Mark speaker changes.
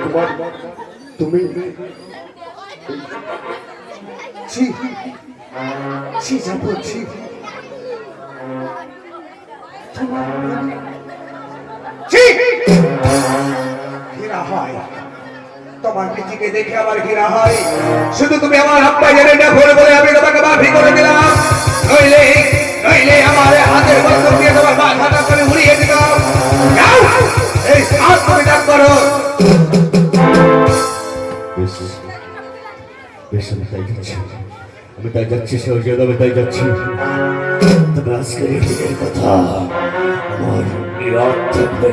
Speaker 1: কুমার তুমি যাবো ঘৃণা হয় তোমার নিজেকে দেখে আমার ঘৃণা হয়। শুধু তুমি আমার আব্বা জেনে ভরে বলে আমি তোমাকে মাফি করে দিলাম, নইলে নইলে আমার হাতের বন্ধ দিয়ে তোমার মাথাটা করে উড়িয়ে দিলাম। এই সাত তুমি ডাক করো। আমি তাই যাচ্ছি সহযোগিতা, আমি তাই যাচ্ছি। তবে আজকের এই কথা আমার বিরাট থাকবে।